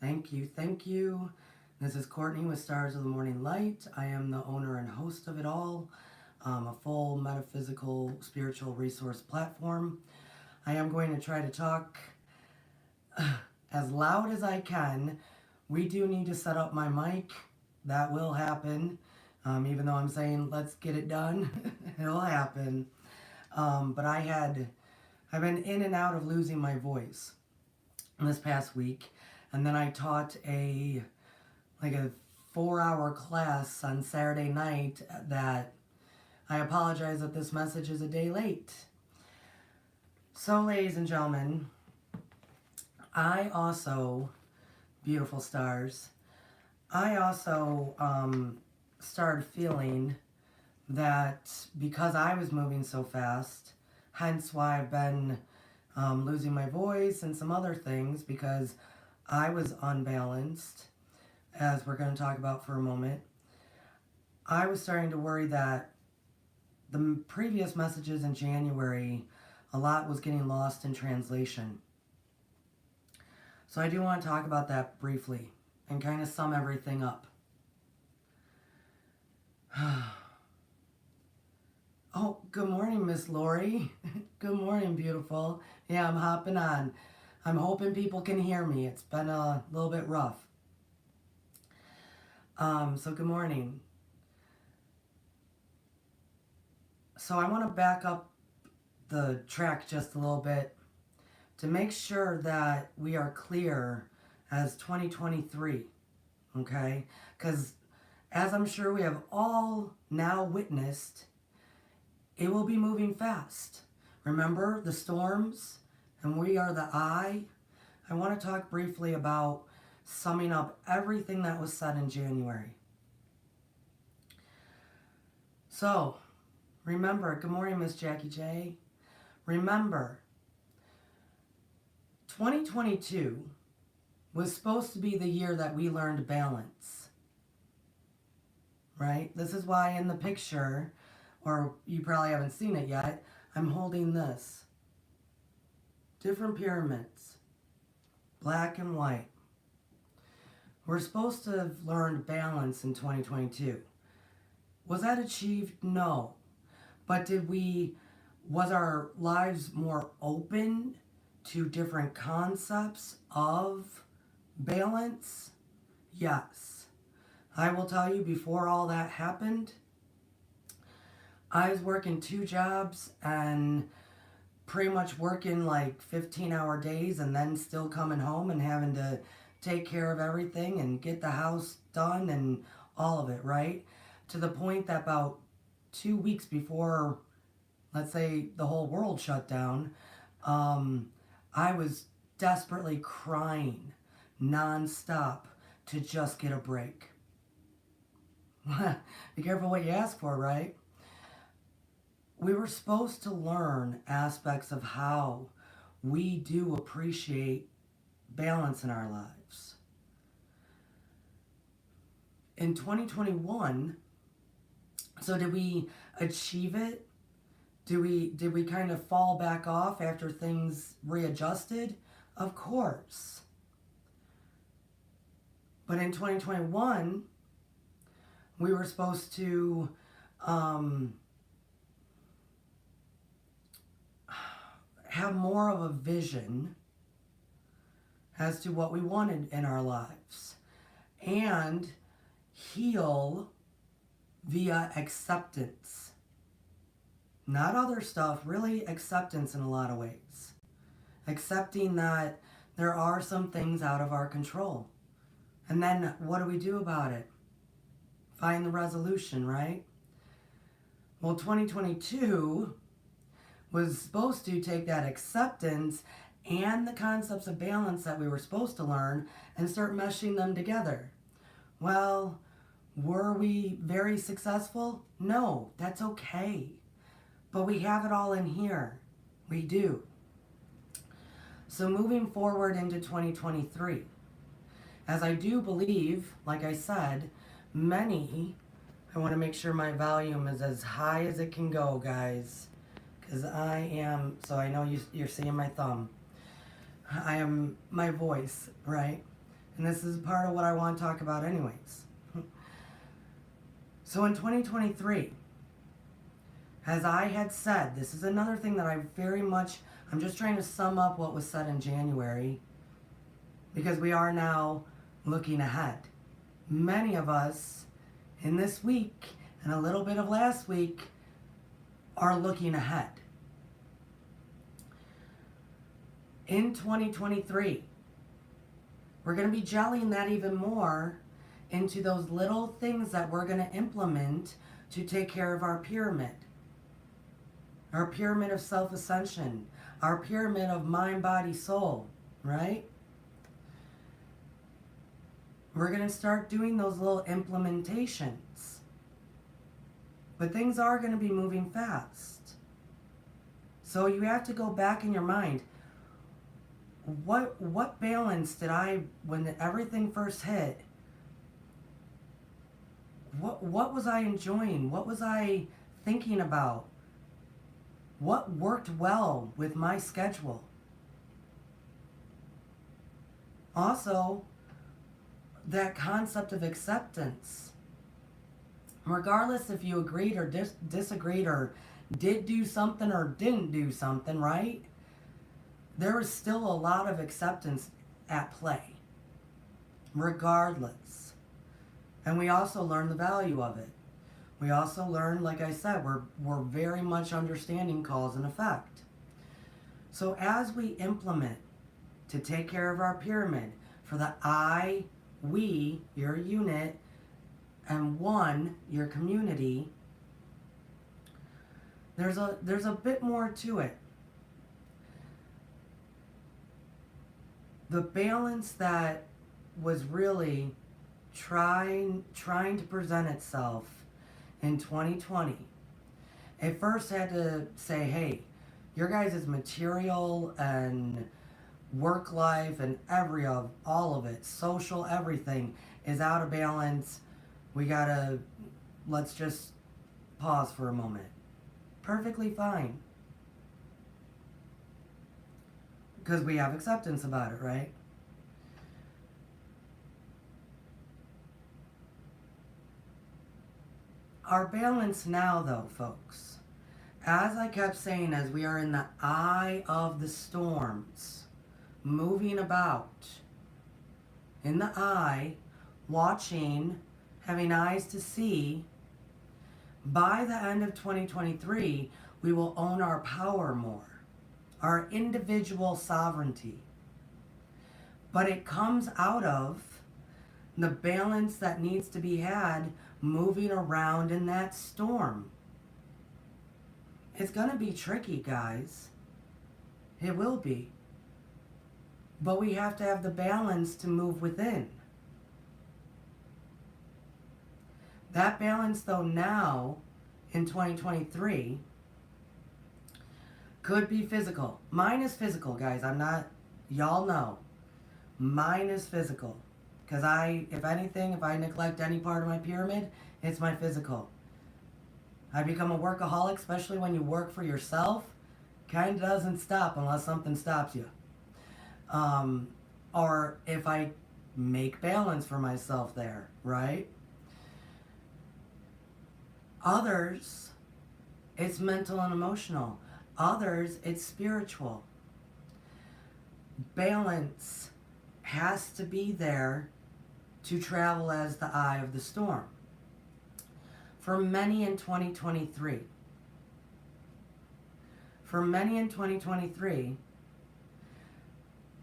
Thank you, thank you. This is Courtney with Stars of the Morning Light. I am the owner and host of it all, a full metaphysical spiritual resource platform. I am going to try to talk as loud as I can. We do need to set up my mic. That will happen. Even though I'm saying let's get it done, it'll happen. But I've been in and out of losing my voice this past week. And then I taught a 4-hour class on Saturday night that I apologize that this message is a day late. So, ladies and gentlemen, I also, beautiful stars, I also started feeling that because I was moving so fast, hence why I've been losing my voice and some other things, because I was unbalanced, as we're going to talk about for a moment. I was starting to worry that the previous messages in January, a lot was getting lost in translation. So I do want to talk about that briefly and kind of sum everything up. Oh, good morning, Miss Lori. Good morning, beautiful. Yeah, I'm hopping on. I'm hoping people can hear me. It's been a little bit rough. So good morning. So I want to back up the track just a little bit to make sure that we are clear as 2023, okay? Because as I'm sure we have all now witnessed, it will be moving fast. Remember the storms? And we are the eye. I want to talk briefly about summing up everything that was said in January. So, remember, good morning, Miss Jackie J. Remember, 2022 was supposed to be the year that we learned balance. Right? This is why in the picture, or you probably haven't seen it yet, I'm holding this. Different pyramids, black and white. We're supposed to have learned balance in 2022. Was that achieved? No. But was our lives more open to different concepts of balance? Yes. I will tell you, before all that happened, I was working 2 jobs and pretty much working 15-hour days, and then still coming home and having to take care of everything and get the house done and all of it, right? To the point that about 2 weeks before, let's say, the whole world shut down, I was desperately crying nonstop to just get a break. Be careful what you ask for, right? We were supposed to learn aspects of how we do appreciate balance in our lives. In 2021, so did we achieve it? Did we kind of fall back off after things readjusted? Of course. But in 2021, we were supposed to have more of a vision as to what we wanted in our lives and heal via acceptance. Not other stuff, really acceptance in a lot of ways. Accepting that there are some things out of our control. And then what do we do about it? Find the resolution, right? Well, 2022 was supposed to take that acceptance and the concepts of balance that we were supposed to learn and start meshing them together. Well, were we very successful? No, that's okay. But we have it all in here. We do. So moving forward into 2023, as I do believe, like I said, I want to make sure my volume is as high as it can go, guys. Because I know you're seeing my thumb. I am my voice, right? And this is part of what I want to talk about anyways. So in 2023, as I had said, this is another thing that I'm just trying to sum up what was said in January, because we are now looking ahead. Many of us in this week and a little bit of last week are looking ahead. In 2023, we're going to be gelling that even more into those little things that we're going to implement to take care of our pyramid of self-ascension, our pyramid of mind, body, soul, right? We're going to start doing those little implementations. But things are going to be moving fast. So you have to go back in your mind. What balance did when everything first hit, what was I enjoying? What was I thinking about? What worked well with my schedule? Also, that concept of acceptance. Regardless if you agreed or disagreed or did do something or didn't do something, right? There is still a lot of acceptance at play, regardless. And we also learn the value of it. We also learn, like I said, we're very much understanding cause and effect. So as we implement to take care of our pyramid for the I, we, your unit, and one, your community, there's a bit more to it. The balance that was really trying to present itself in 2020, it first had to say, hey, your guys' material and work life and all of it, social, everything is out of balance. Let's just pause for a moment. Perfectly fine. Because we have acceptance about it, right? Our balance now, though, folks, as I kept saying, as we are in the eye of the storms, moving about, in the eye, watching, having eyes to see, by the end of 2023, we will own our power more. Our individual sovereignty. But it comes out of the balance that needs to be had moving around in that storm. It's going to be tricky, guys. It will be. But we have to have the balance to move within. That balance, though, now in 2023 could be physical. Mine is physical, guys. Y'all know. Mine is physical. Because if I neglect any part of my pyramid, it's my physical. I become a workaholic, especially when you work for yourself. Kind of doesn't stop unless something stops you. Or if I make balance for myself there, right? Others, it's mental and emotional. Others, it's spiritual. Balance has to be there to travel as the eye of the storm. For many in 2023,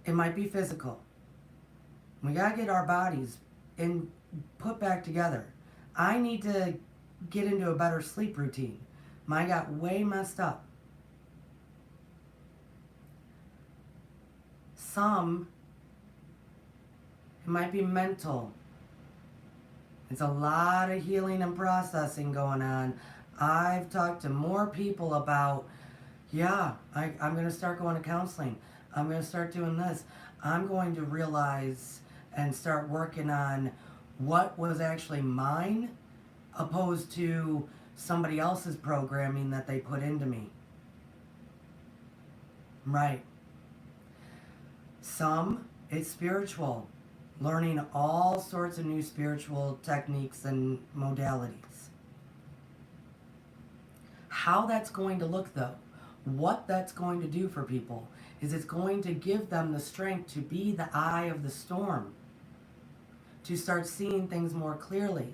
it might be physical. We gotta get our bodies put back together. I need to get into a better sleep routine. Mine got way messed up. Some, it might be mental. It's a lot of healing and processing going on. I've talked to more people about, I'm going to start going to counseling. I'm going to start doing this. I'm going to realize and start working on what was actually mine opposed to somebody else's programming that they put into me. Right. Some, it's spiritual. learning all sorts of new spiritual techniques and modalities. How that's going to look, though, what that's going to do for people, is it's going to give them the strength to be the eye of the storm, to start seeing things more clearly.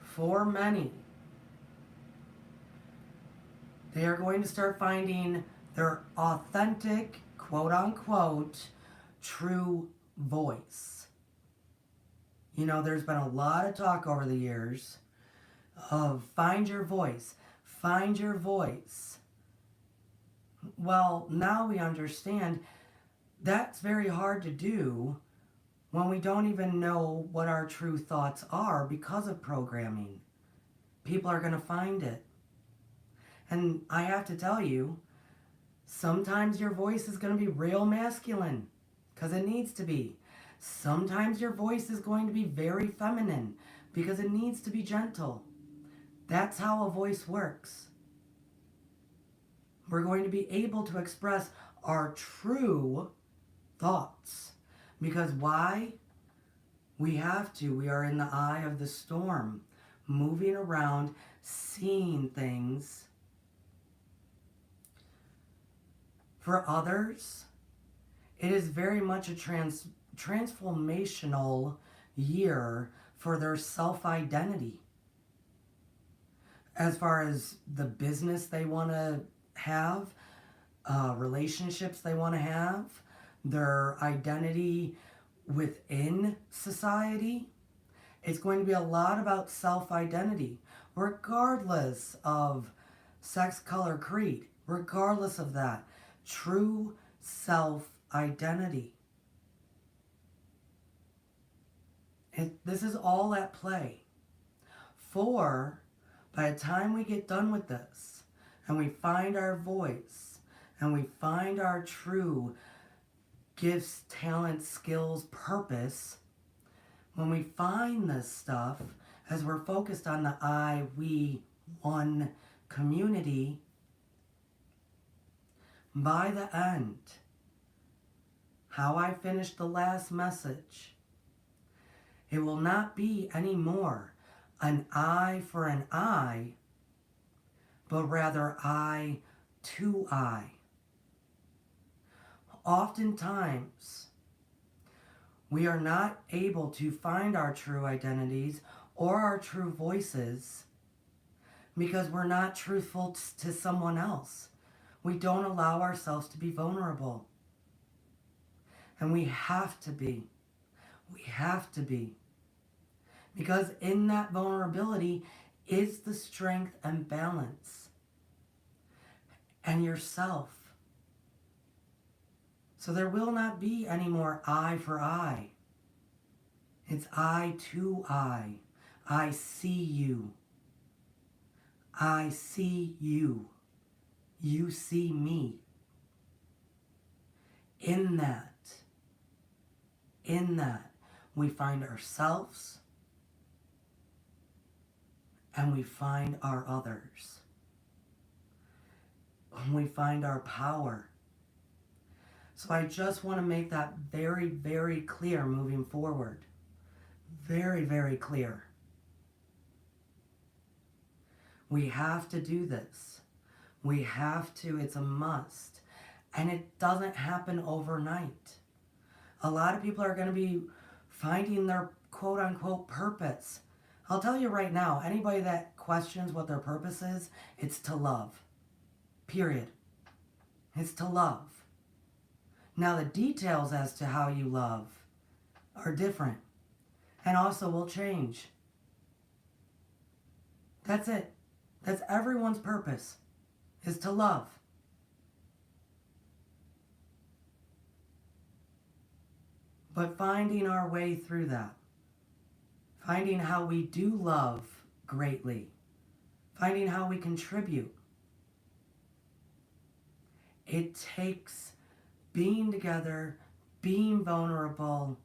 For many, they are going to start finding their authentic, quote unquote, true voice. You know, there's been a lot of talk over the years of find your voice, find your voice. Well, now we understand that's very hard to do when we don't even know what our true thoughts are because of programming. People are going to find it. And I have to tell you, sometimes your voice is going to be real masculine, because it needs to be. Sometimes your voice is going to be very feminine, because it needs to be gentle. That's how a voice works. We're going to be able to express our true thoughts. Because why? We have to. We are in the eye of the storm, moving around, seeing things. For others, it is very much a transformational year for their self-identity. As far as the business they want to have, relationships they want to have, their identity within society, it's going to be a lot about self-identity, regardless of sex, color, creed, regardless of that. True self-identity. This is all at play. For by the time we get done with this and we find our voice and we find our true gifts, talents, skills, purpose, when we find this stuff, as we're focused on the I, we, one community, by the end, how I finished the last message, it will not be anymore an eye for an eye, but rather eye to eye. Oftentimes, we are not able to find our true identities or our true voices because we're not truthful to someone else. We don't allow ourselves to be vulnerable. And we have to be. We have to be. Because in that vulnerability is the strength and balance. And yourself. So there will not be any more eye for eye. It's eye to eye. I see you. I see you. You see me. In that, we find ourselves and we find our others. We find our power. So I just want to make that very, very clear moving forward. Very, very clear. We have to do this. We have to. It's a must. And it doesn't happen overnight. A lot of people are going to be finding their quote-unquote purpose. I'll tell you right now, anybody that questions what their purpose is, it's to love. Period. It's to love. Now the details as to how you love are different and also will change. That's it. That's everyone's purpose, is to love. But finding our way through that, finding how we do love greatly, finding how we contribute, it takes being together, being vulnerable,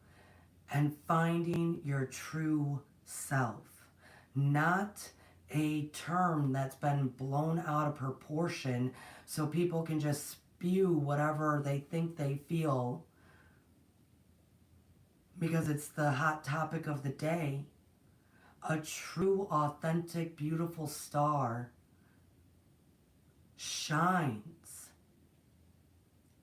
and finding your true self. Not a term that's been blown out of proportion so people can just spew whatever they think they feel because it's the hot topic of the day. A true, authentic, beautiful star shines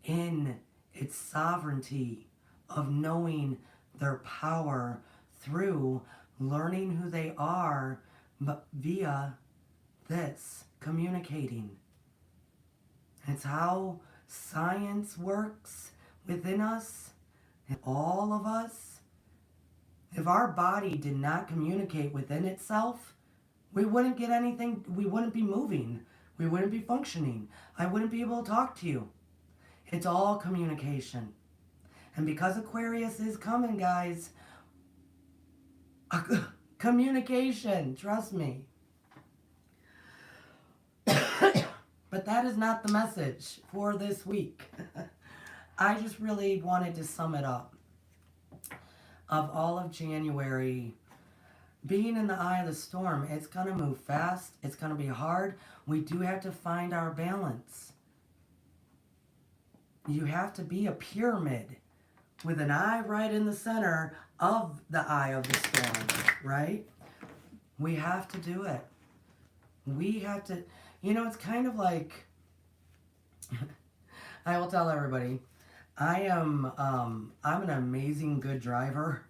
in its sovereignty of knowing their power through learning who they are, but via this communicating. It's how science works within us, and all of us. If our body did not communicate within itself, we wouldn't get anything, we wouldn't be moving, we wouldn't be functioning. I wouldn't be able to talk to you. It's all communication. And because Aquarius is coming, guys, communication, trust me. But that is not the message for this week. I just really wanted to sum it up. Of all of January, being in the eye of the storm, it's going to move fast. It's going to be hard. We do have to find our balance. You have to be a pyramid with an eye right in the center of the eye of the storm, right? We have to do it. We have to, it's kind of like, I will tell everybody, I'm an amazing good driver.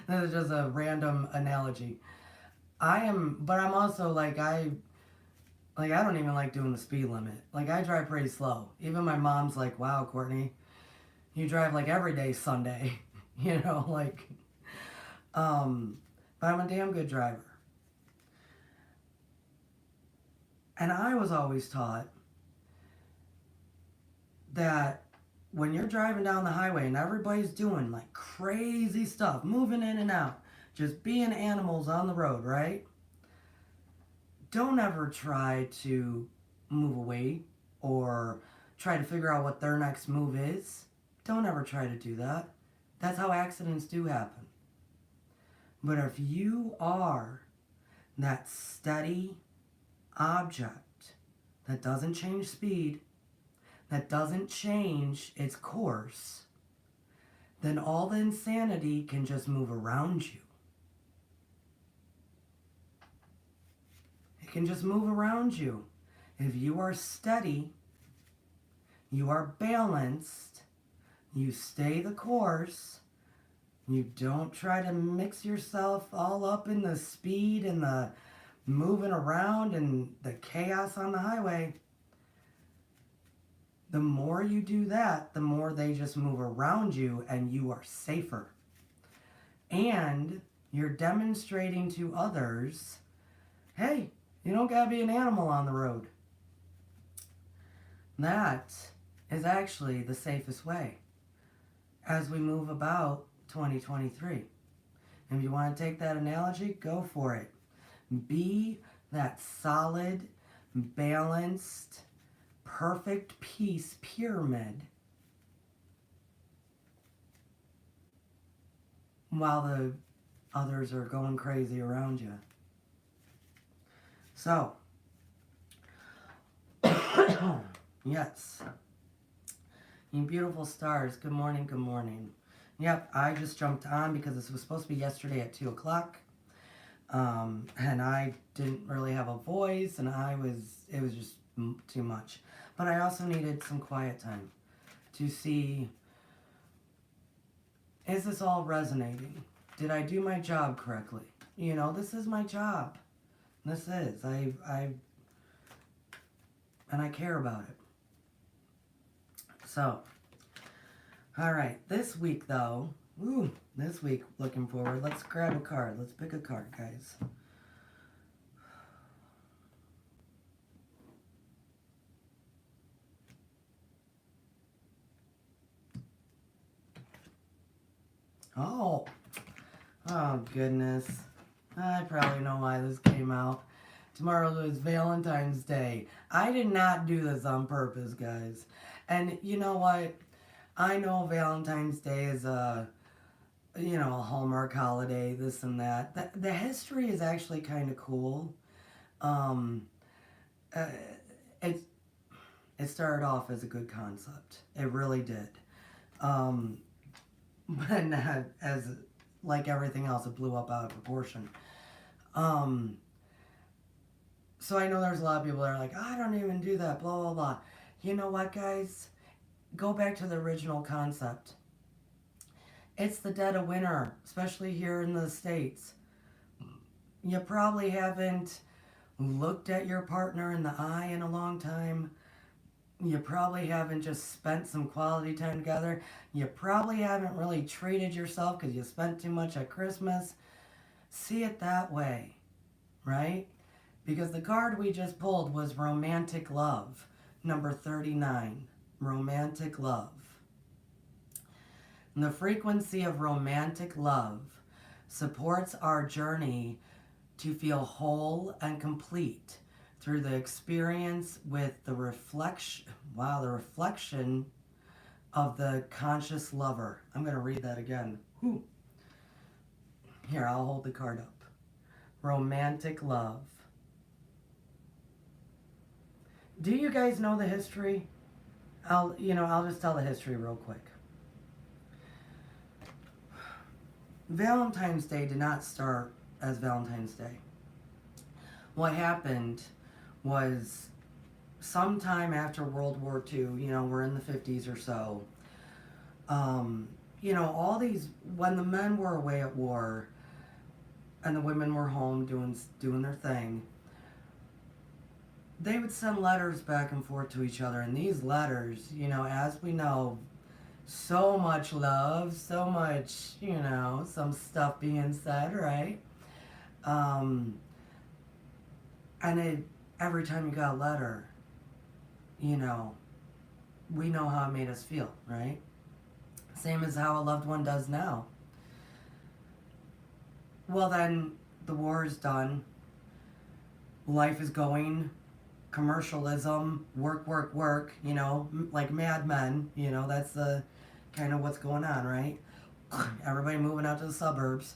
This is just a random analogy. But I'm also like, I don't even like doing the speed limit. Like, I drive pretty slow. Even my mom's like, wow, Courtney, you drive like every day Sunday. But I'm a damn good driver. And I was always taught that when you're driving down the highway and everybody's doing like crazy stuff, moving in and out, just being animals on the road, right? Don't ever try to move away or try to figure out what their next move is. Don't ever try to do that. That's how accidents do happen. But if you are that steady object that doesn't change speed, that doesn't change its course, then all the insanity can just move around you. It can just move around you. If you are steady, you are balanced, you stay the course, you don't try to mix yourself all up in the speed and the moving around and the chaos on the highway, the more you do that, the more they just move around you and you are safer. And you're demonstrating to others, hey, you don't gotta be an animal on the road. That is actually the safest way as we move about 2023. If you want to take that analogy, go for it. Be that solid, balanced, perfect peace pyramid while the others are going crazy around you. So, yes. You beautiful stars, good morning, good morning. Yep, I just jumped on because this was supposed to be yesterday at 2 o'clock. And I didn't really have a voice, and it was just too much. But I also needed some quiet time to see, is this all resonating? Did I do my job correctly? This is my job. This is. And I care about it. So, all right. This week, though, looking forward. Let's grab a card. Let's pick a card, guys. Oh, goodness. I probably know why this came out. Tomorrow is Valentine's Day. I did not do this on purpose, guys. And you know what? I know Valentine's Day is a Hallmark holiday, this and that. The history is actually kind of cool. It's It started off as a good concept. It really did. But as like everything else, it blew up out of proportion. So I know there's a lot of people that are like, I don't even do that, blah, blah, blah. You know what, guys? Go back to the original concept. It's the dead of winter, especially here in the States. You probably haven't looked at your partner in the eye in a long time. You probably haven't just spent some quality time together. You probably haven't really treated yourself because you spent too much at Christmas. See it that way, right? Because the card we just pulled was Romantic Love, number 39, Romantic Love. And the frequency of romantic love supports our journey to feel whole and complete through the experience with the reflection of the conscious lover. I'm going to read that again. Whew. Here, I'll hold the card up. Romantic love. Do you guys know the history? I'll just tell the history real quick. Valentine's Day did not start as Valentine's Day. What happened was sometime after World War II, we're in the 50s or so, all these, when the men were away at war and the women were home doing their thing, they would send letters back and forth to each other. And these letters, as we know, so much love, so much, some stuff being said, right? And every time you got a letter, we know how it made us feel, right? Same as how a loved one does now. Well, then the war is done. Life is going. Commercialism, work, like Mad Men, that's the kind of what's going on, right? Everybody moving out to the suburbs.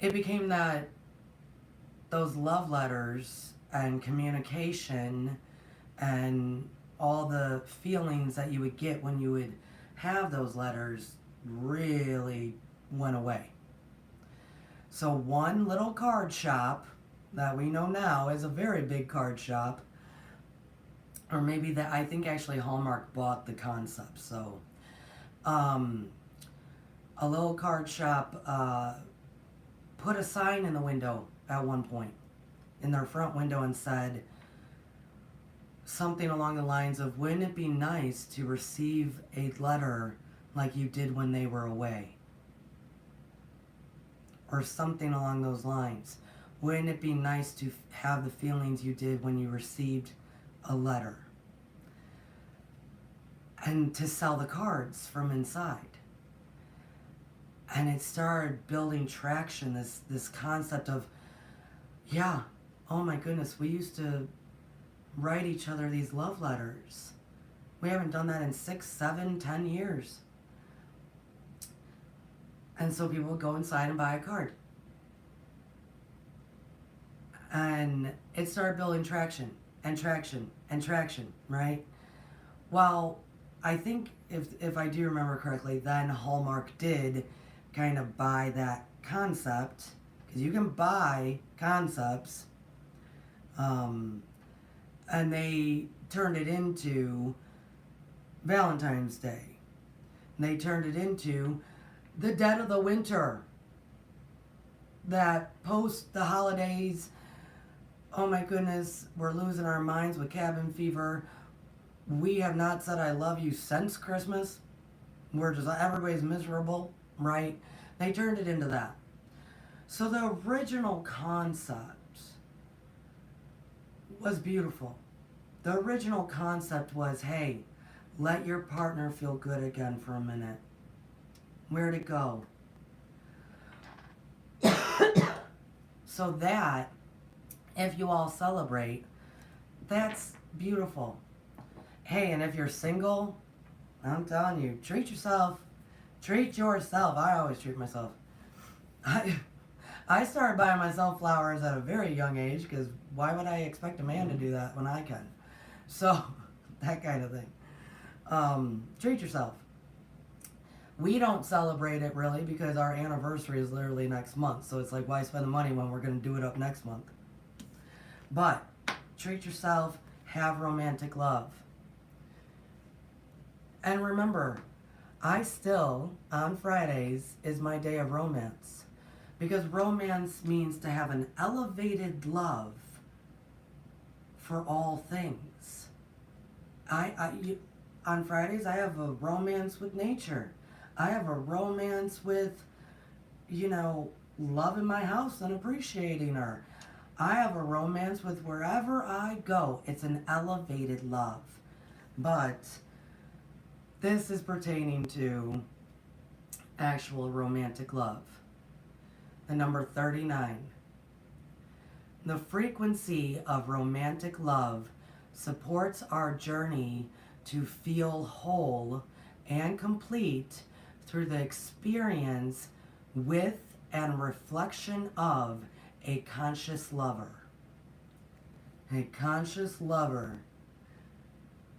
It became that those love letters and communication and all the feelings that you would get when you would have those letters really went away. So one little card shop that we know now is a very big card shop, or maybe that, I think actually Hallmark bought the concept. So a little card shop put a sign in the window at one point, in their front window, and said something along the lines of, wouldn't it be nice to receive a letter like you did when they were away? Or something along those lines. Wouldn't it be nice to have the feelings you did when you received a letter? And to sell the cards from inside. And it started building traction, this concept of, yeah, oh my goodness, we used to write each other these love letters. We haven't done that in 6, 7, 10 years. And so people would go inside and buy a card. And it started building traction, right? Well, I think if I do remember correctly, then Hallmark did kind of buy that concept, because you can buy concepts, and they turned it into Valentine's Day. And they turned it into the dead of the winter, that post the holidays, oh my goodness, we're losing our minds with cabin fever. We have not said I love you since Christmas. Everybody's miserable, right? They turned it into that. So the original concept was beautiful. The original concept was, hey, let your partner feel good again for a minute. Where'd it go? So that, if you all celebrate, that's beautiful. Hey, and if you're single, I'm telling you, treat yourself. Treat yourself. I always treat myself. I started buying myself flowers at a very young age because why would I expect a man to do that when I can? So, that kind of thing. Treat yourself. We don't celebrate it really because our anniversary is literally next month. So it's like, why spend the money when we're going to do it up next month? But treat yourself, have romantic love. And remember, I still, on Fridays, is my day of romance. Because romance means to have an elevated love for all things. On Fridays, I have a romance with nature. I have a romance with, loving my house and appreciating her. I have a romance with wherever I go. It's an elevated love. But this is pertaining to actual romantic love. The number 39. The frequency of romantic love supports our journey to feel whole and complete through the experience with and reflection of a conscious lover. A conscious lover.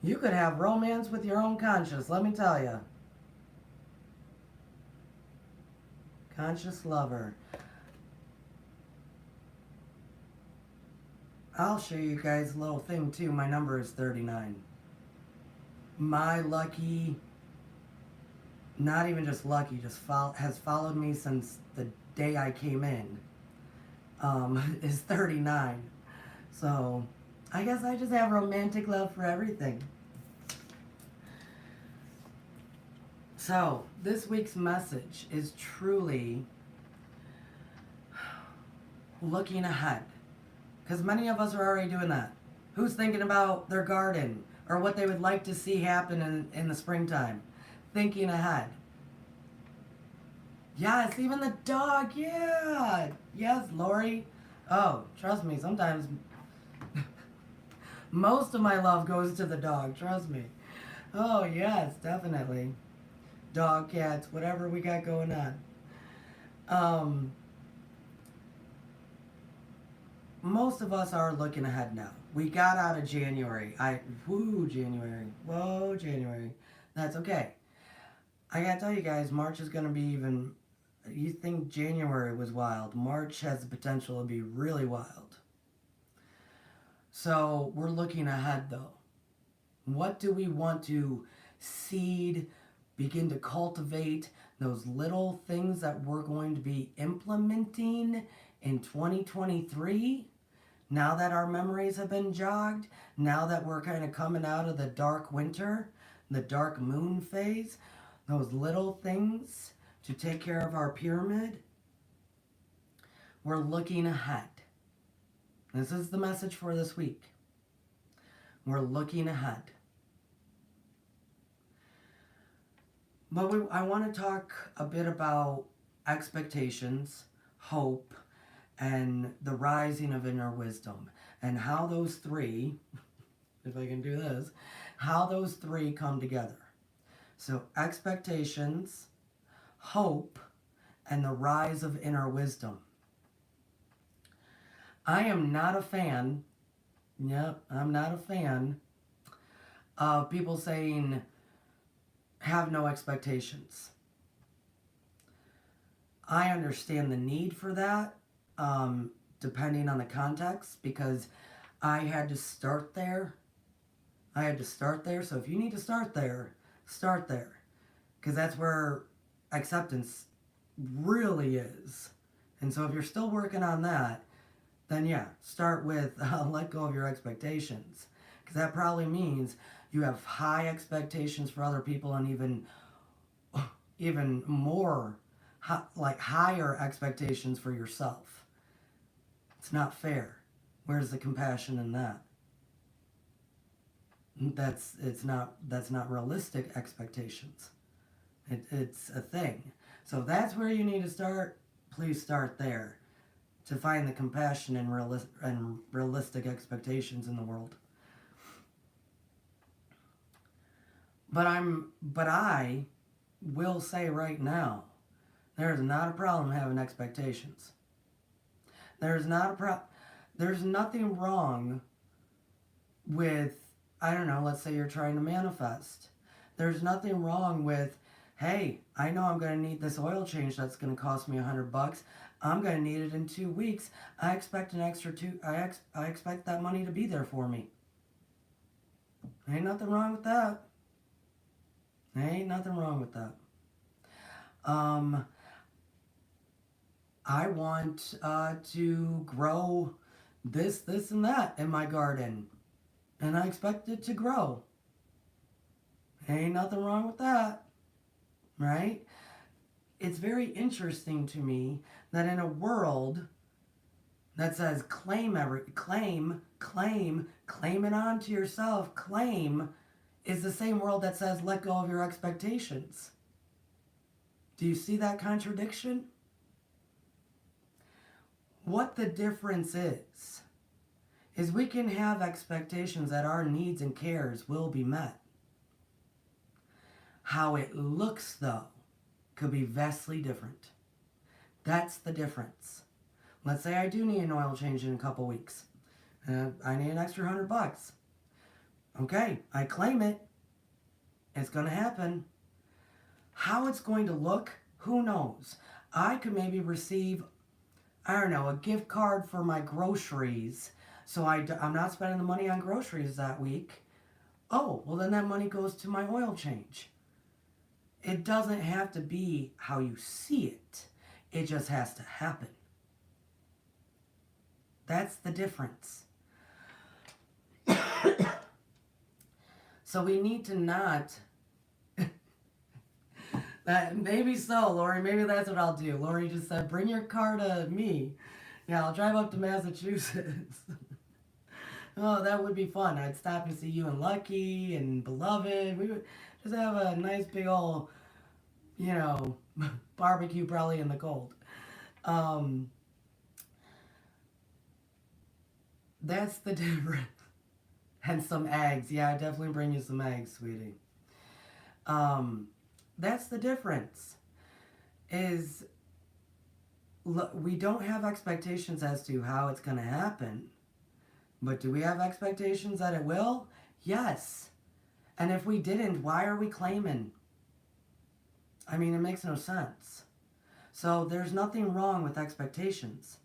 You could have romance with your own conscious, let me tell you. Conscious lover. I'll show you guys a little thing too. My number is 39. My lucky, not even just lucky, has followed me since the day I came in, is 39. So, I guess I just have romantic love for everything. So, this week's message is truly looking ahead. Because many of us are already doing that. Who's thinking about their garden or what they would like to see happen in the springtime? Thinking ahead. Yes, even the dog, yeah. Yes, Lori. Oh, trust me, sometimes most of my love goes to the dog, trust me. Oh, yes, definitely. Dog, cats, whatever we got going on. Most of us are looking ahead now. We got out of January. January. Whoa, January. That's okay. I gotta tell you guys, March is gonna be even. You think January was wild. March has the potential to be really wild. So we're looking ahead though. What do we want to seed, begin to cultivate those little things that we're going to be implementing in 2023? Now that our memories have been jogged, now that we're kind of coming out of the dark winter, the dark moon phase, those little things to take care of our pyramid, we're looking ahead. This is the message for this week. We're looking ahead. But I want to talk a bit about expectations, hope, and the rising of inner wisdom, and how those three, if I can do this, how those three come together. So expectations, hope, and the rise of inner wisdom. I am not a fan, I'm not a fan of people saying, have no expectations. I understand the need for that, depending on the context, because I had to start there. So if you need to start there, because that's where acceptance really is. And so if you're still working on that, then yeah, start with let go of your expectations, because that probably means you have high expectations for other people, and even more higher expectations for yourself. It's not fair. Where's the compassion in that? That's not realistic expectations. It's a thing. So that's where you need to start. Please start there to find the compassion and realistic expectations in the world. But I will say right now, there is not a problem having expectations. There's not there's nothing wrong with, I don't know, let's say you're trying to manifest. There's nothing wrong with, hey, I know I'm going to need this oil change that's going to cost me $100. I'm going to need it in 2 weeks. I expect an extra I expect that money to be there for me. Ain't nothing wrong with that. Ain't nothing wrong with that. I want to grow this, and that in my garden. And I expect it to grow. Ain't nothing wrong with that. Right? It's very interesting to me that in a world that says claim it on to yourself, claim, is the same world that says let go of your expectations. Do you see that contradiction? What the difference is we can have expectations that our needs and cares will be met. How it looks, though, could be vastly different. That's the difference. Let's say I do need an oil change in a couple weeks. I need an extra $100. Okay, I claim it. It's going to happen. How it's going to look, who knows? I could maybe receive, I don't know, a gift card for my groceries. So I'm not spending the money on groceries that week. Oh, well then that money goes to my oil change. It doesn't have to be how you see it. It just has to happen. That's the difference. So we need to not... maybe so, Lori. Maybe that's what I'll do. Lori just said, bring your car to me. Yeah, I'll drive up to Massachusetts. Oh, that would be fun. I'd stop and see you and Lucky and Beloved. We would just have a nice big old, barbecue probably in the cold. That's the difference. And some eggs. Yeah, I'd definitely bring you some eggs, sweetie. That's the difference. We don't have expectations as to how it's going to happen. But do we have expectations that it will? Yes. And if we didn't, why are we claiming? I mean, it makes no sense. So there's nothing wrong with expectations.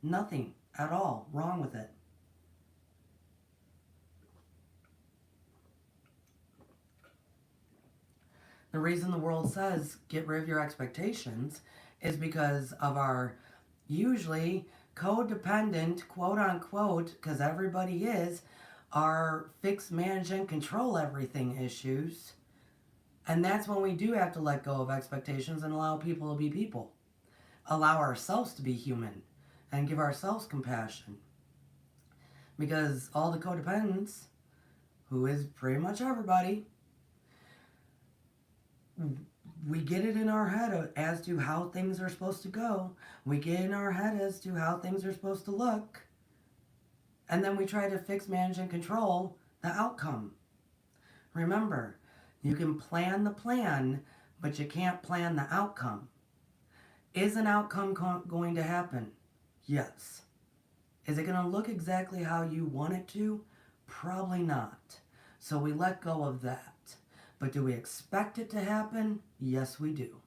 Nothing at all wrong with it. The reason the world says get rid of your expectations is because of our usually codependent, quote unquote, because everybody is, our fix, manage, and control everything issues. And that's when we do have to let go of expectations and allow people to be people. Allow ourselves to be human and give ourselves compassion. Because all the codependents, who is pretty much everybody, we get it in our head as to how things are supposed to go. We get in our head as to how things are supposed to look. And then we try to fix, manage, and control the outcome. Remember, you can plan the plan, but you can't plan the outcome. Is an outcome going to happen? Yes. Is it going to look exactly how you want it to? Probably not. So we let go of that. But do we expect it to happen? Yes, we do.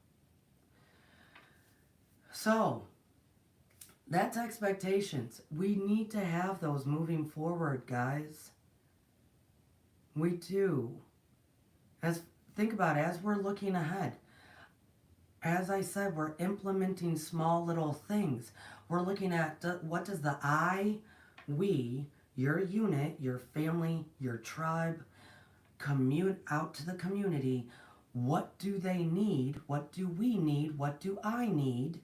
So, that's expectations. We need to have those moving forward, guys. We do. Think about it, as we're looking ahead. As I said, we're implementing small little things. We're looking at what does the we, your unit, your family, your tribe, commute out to the community. What do they need? What do we need? What do I need?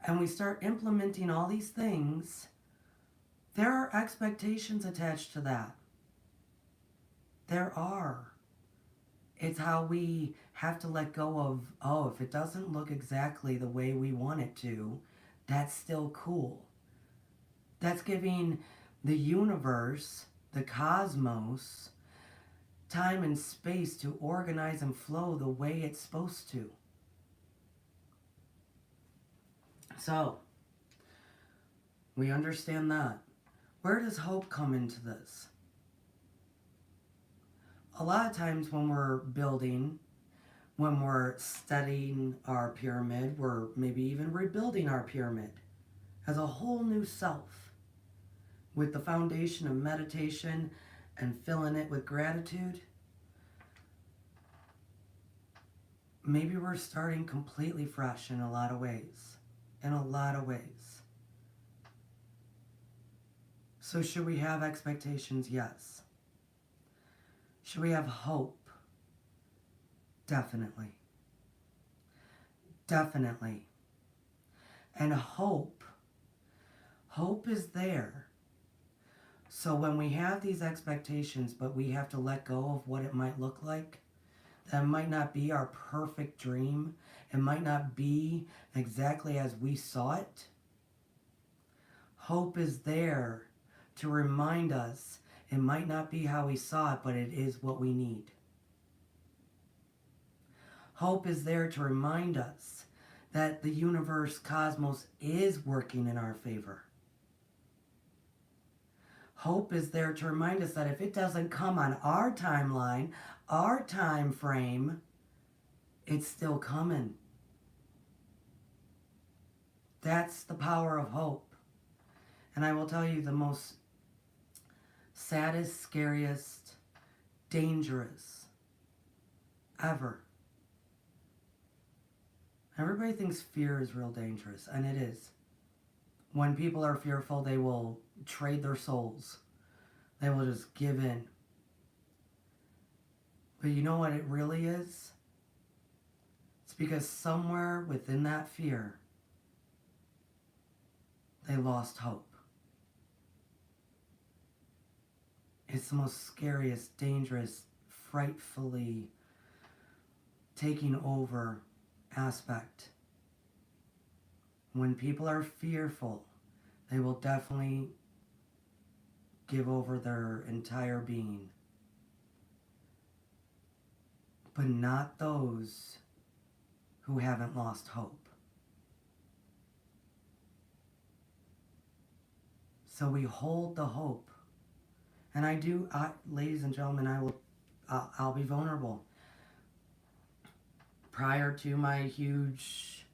And we start implementing all these things. There are expectations attached to that. There are. It's how we have to let go of, if it doesn't look exactly the way we want it to, that's still cool. That's giving the universe, the cosmos, time and space to organize and flow the way it's supposed to. So, we understand that. Where does hope come into this? A lot of times when we're building, when we're studying our pyramid, we're maybe even rebuilding our pyramid as a whole new self with the foundation of meditation and filling it with gratitude. Maybe we're starting completely fresh in a lot of ways. In a lot of ways. So should we have expectations? Yes. Should we have hope? Definitely. Definitely. And hope is there. So when we have these expectations, but we have to let go of what it might look like, that might not be our perfect dream. It might not be exactly as we saw it. Hope is there to remind us it might not be how we saw it, but it is what we need. Hope is there to remind us that the universe, cosmos, is working in our favor. Hope is there to remind us that if it doesn't come on our timeline, our time frame, it's still coming. That's the power of hope. And I will tell you, the most saddest, scariest, dangerous ever. Everybody thinks fear is real dangerous, and it is. When people are fearful, they will trade their souls. They will just give in. But you know what it really is? It's because somewhere within that fear, they lost hope. It's the most scariest, dangerous, frightfully taking over aspect. When people are fearful, they will definitely give over their entire being. But not those who haven't lost hope. So we hold the hope. And ladies and gentlemen, I'll be vulnerable. Prior to my huge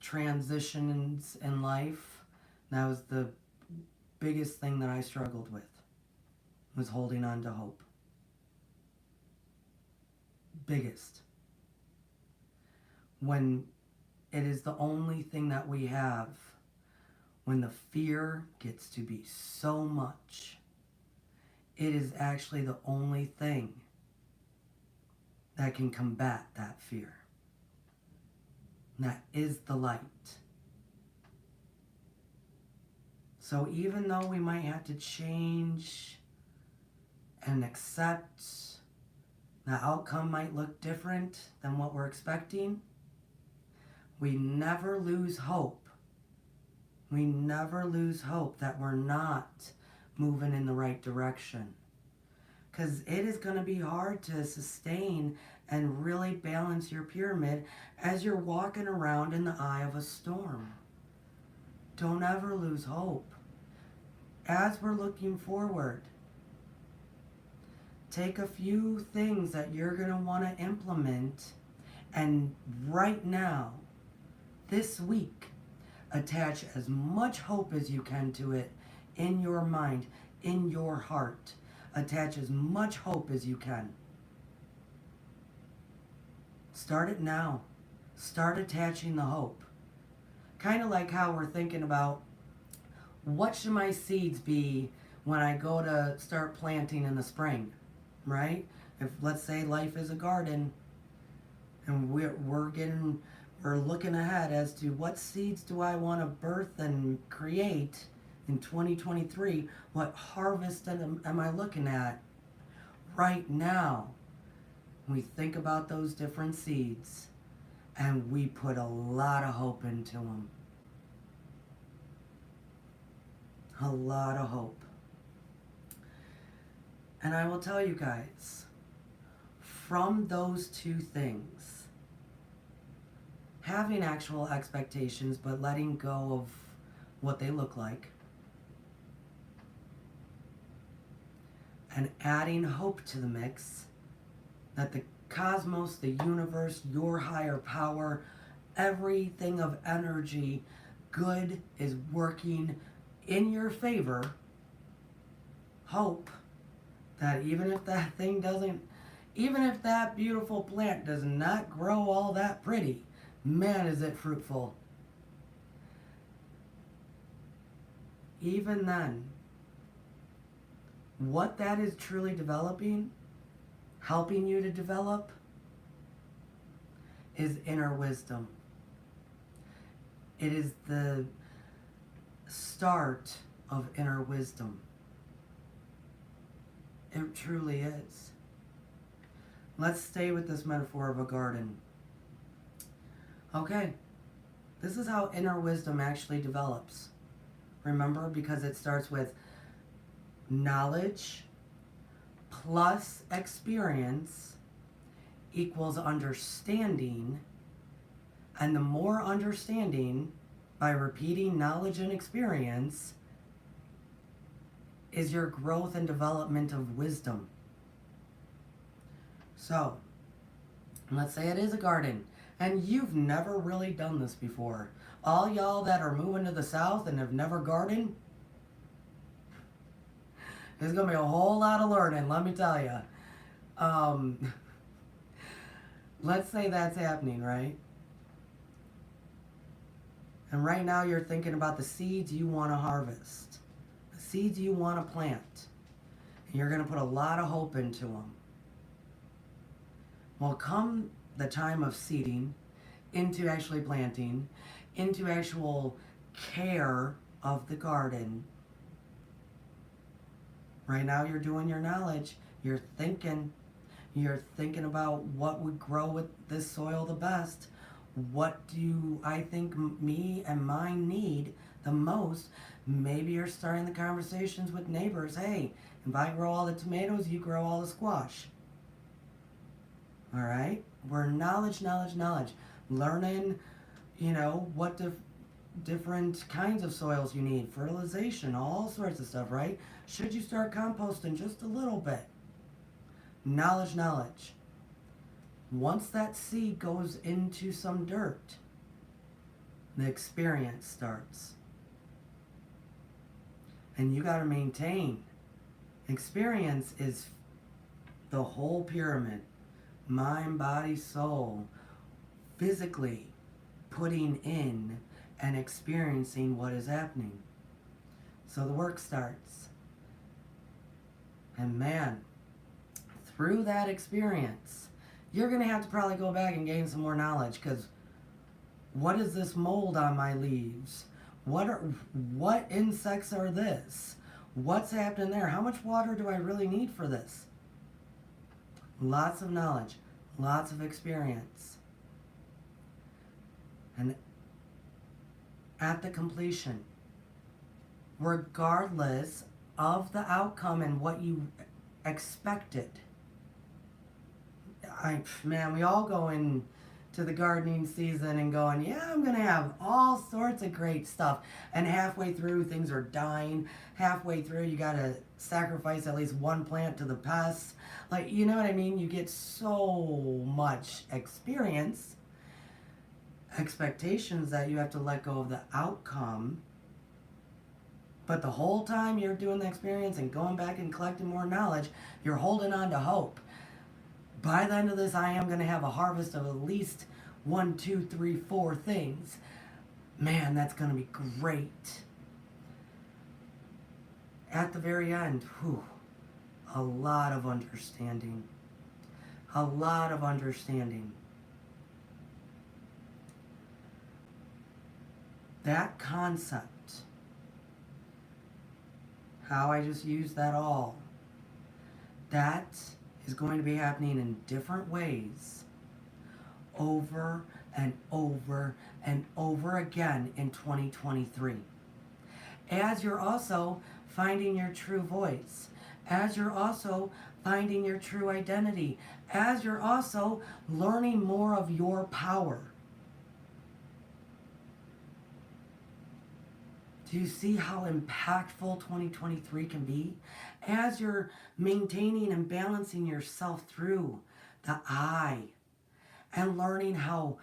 transitions in life, that was the biggest thing that I struggled with, was holding on to hope. Biggest. When it is the only thing that we have, when the fear gets to be so much, it is actually the only thing that can combat that fear. And that is the light. So even though we might have to change and accept the outcome might look different than what we're expecting, we never lose hope. We never lose hope that we're not moving in the right direction. Because it is going to be hard to sustain and really balance your pyramid as you're walking around in the eye of a storm. Don't ever lose hope. As we're looking forward, take a few things that you're going to want to implement, and right now, this week, attach as much hope as you can to it in your mind, in your heart. Attach as much hope as you can. Start it now. Start attaching the hope. Kind of like how we're thinking about, what should my seeds be when I go to start planting in the spring, right? If, let's say, life is a garden, and we're looking ahead as to what seeds do I want to birth and create in 2023. What harvest am I looking at right now? We think about those different seeds, and we put a lot of hope into them. A lot of hope. And I will tell you guys, from those two things, having actual expectations, but letting go of what they look like, and adding hope to the mix that the cosmos, the universe, your higher power, everything of energy, good is working in your favor. Hope that even if that thing doesn't, even if that beautiful plant does not grow all that pretty, man, is it fruitful. Even then, what that is truly developing, helping you to develop, is inner wisdom. It is the start of inner wisdom. It truly is. Let's stay with this metaphor of a garden. Okay, this is how inner wisdom actually develops. Remember, because it starts with knowledge plus experience equals understanding, and the more understanding by repeating knowledge and experience is your growth and development of wisdom. So, let's say it is a garden, and you've never really done this before. All y'all that are moving to the south and have never gardened, there's going to be a whole lot of learning, let me tell you. Let's say that's happening, right? And right now you're thinking about the seeds you want to harvest, the seeds you want to plant. And you're going to put a lot of hope into them. Well, come the time of seeding, into actually planting, into actual care of the garden, right now you're doing your knowledge, you're thinking about what would grow with this soil the best. What do I think me and mine need the most? Maybe you're starting the conversations with neighbors. Hey, if I grow all the tomatoes, you grow all the squash. All right? We're knowledge. Learning, what different kinds of soils you need, fertilization, all sorts of stuff, right? Should you start composting just a little bit? Knowledge. Once that seed goes into some dirt, the experience starts. And you got to maintain. Experience is the whole pyramid. Mind, body, soul. Physically putting in and experiencing what is happening. So the work starts. And man, through that experience, you're going to have to probably go back and gain some more knowledge, because what is this mold on my leaves? What insects are this? What's happening there? How much water do I really need for this? Lots of knowledge, lots of experience. And at the completion, regardless of the outcome and what you expected, we all go into the gardening season and going, yeah, I'm going to have all sorts of great stuff. And halfway through, things are dying. Halfway through, you got to sacrifice at least one plant to the pests. You know what I mean? You get so much experience, expectations that you have to let go of the outcome. But the whole time you're doing the experience and going back and collecting more knowledge, you're holding on to hope. By the end of this, I am going to have a harvest of at least 1, 2, 3, 4 things. Man, that's going to be great. At the very end, a lot of understanding. A lot of understanding. That concept, how I just used that all, that is going to be happening in different ways over and over and over again in 2023. As you're also finding your true voice, as you're also finding your true identity, as you're also learning more of your power. Do you see how impactful 2023 can be? As you're maintaining and balancing yourself through the I and learning how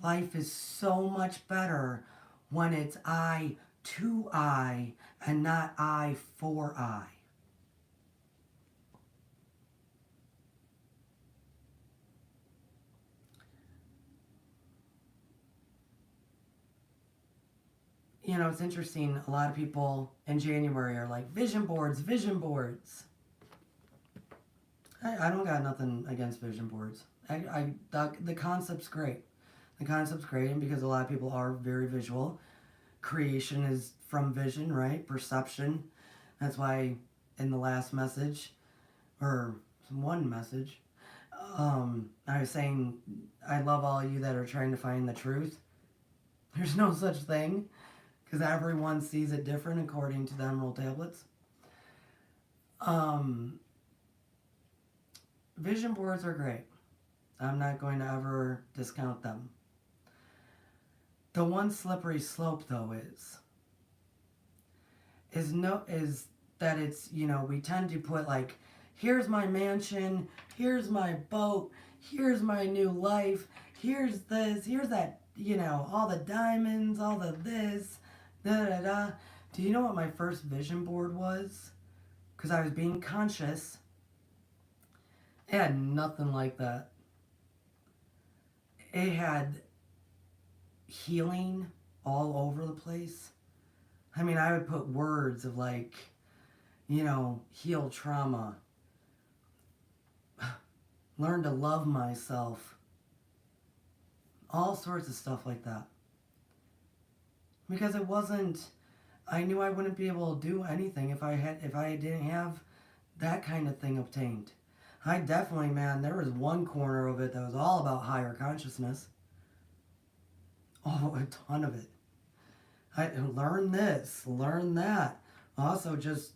life is so much better when it's I to I and not I for I. You know, it's interesting. A lot of people in January are like, vision boards, vision boards. I don't got nothing against vision boards. The concept's great. The concept's great, and because a lot of people are very visual. Creation is from vision, right? Perception. That's why in the last message, or one message, I was saying, I love all of you that are trying to find the truth. There's no such thing, because everyone sees it different according to the Emerald Tablets. Vision boards are great. I'm not going to ever discount them. The one slippery slope, though, is that it's, you know, we tend to put like, here's my mansion, here's my boat, here's my new life, here's this, here's that, you know, all the diamonds, all the this, da da da. Do you know what my first vision board was? Because I was being conscious. It had nothing like that. It had healing all over the place. I mean, I would put words of like, you know, heal trauma, learn to love myself, all sorts of stuff like that. Because it wasn't, I knew I wouldn't be able to do anything if I didn't have that kind of thing obtained. I definitely, man, there was one corner of it that was all about higher consciousness. Oh, a ton of it. I learn this, learn that. Also, just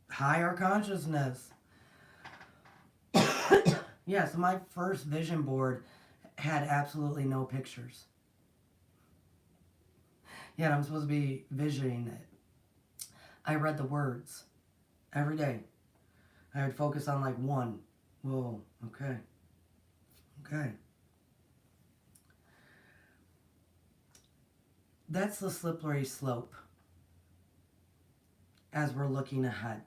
higher consciousness. Yeah, so my first vision board had absolutely no pictures. Yet I'm supposed to be visioning it. I read the words every day. I would focus on like one. Whoa, okay. Okay. That's the slippery slope as we're looking ahead.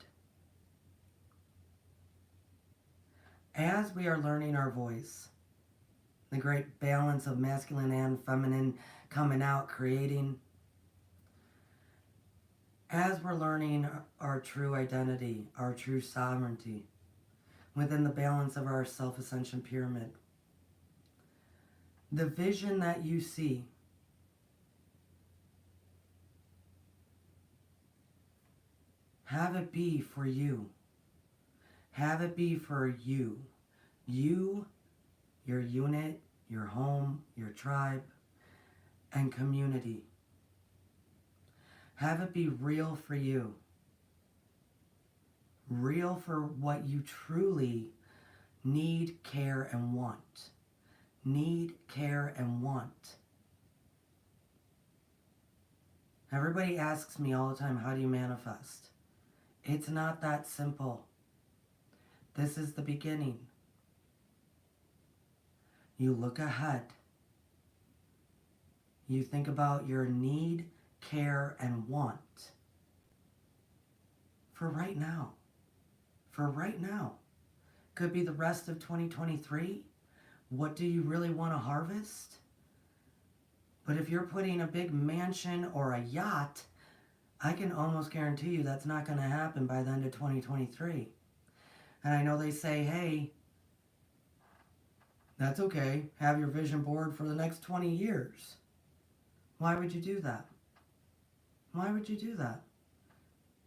As we are learning our voice, the great balance of masculine and feminine coming out, creating, as we're learning our true identity, our true sovereignty, within the balance of our self-ascension pyramid, the vision that you see, have it be for you. Have it be for you. You, your unit, your home, your tribe, and community. Have it be real for you. Real for what you truly need, care, and want. Need, care, and want. Everybody asks me all the time, how do you manifest? It's not that simple. This is the beginning. You look ahead. You think about your need, care, and want. For right now. For right now. Could be the rest of 2023. What do you really want to harvest? But if you're putting a big mansion or a yacht, I can almost guarantee you that's not going to happen by the end of 2023. And I know they say, hey, that's okay. Have your vision board for the next 20 years. Why would you do that? Why would you do that?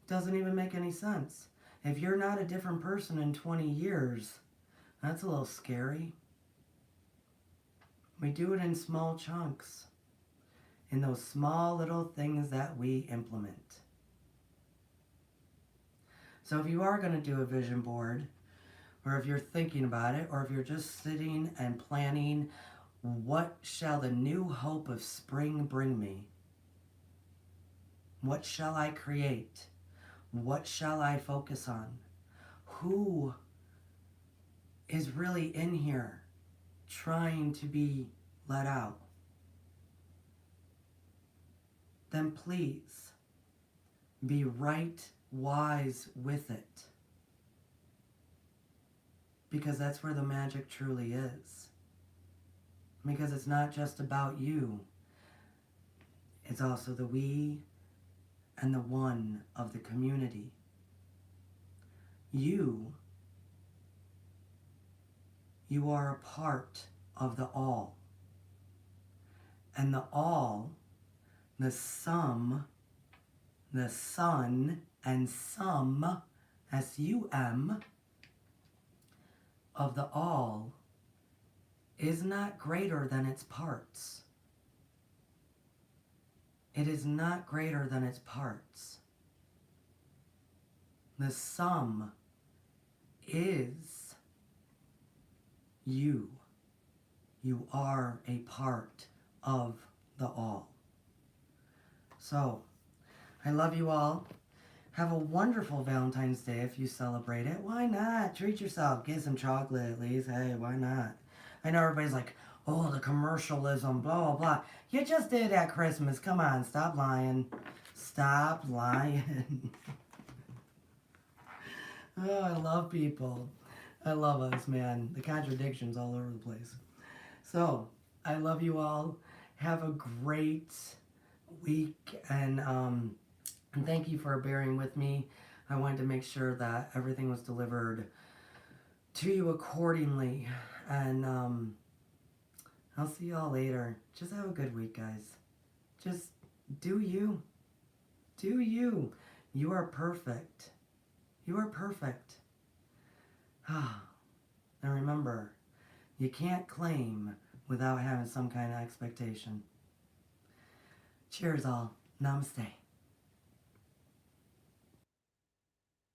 Doesn't even make any sense. If you're not a different person in 20 years, that's a little scary. We do it in small chunks. In those small little things that we implement. So if you are going to do a vision board, or if you're thinking about it, or if you're just sitting and planning, what shall the new hope of spring bring me? What shall I create? What shall I focus on? Who is really in here trying to be let out? Then please be right wise with it. Because that's where the magic truly is. Because it's not just about you. It's also the we and the one of the community. You are a part of the all. And the all, the sum, the sun, and sum, S-U-M, of the all is not greater than its parts. It is not greater than its parts. The sum is you. You are a part of the all. So, I love you all. Have a wonderful Valentine's Day if you celebrate it. Why not? Treat yourself. Get some chocolate at least. Hey, why not? I know everybody's like, oh, the commercialism, blah, blah, blah. You just did at Christmas. Come on, stop lying. Stop lying. Oh, I love people. I love us, man. The contradictions all over the place. So, I love you all. Have a great week, and thank you for bearing with me. I wanted to make sure that everything was delivered to you accordingly, and I'll see y'all later. Just have a good week, guys. Just do you. Do you. You are perfect. You are perfect. And remember, you can't claim without having some kind of expectation. Cheers all. Namaste.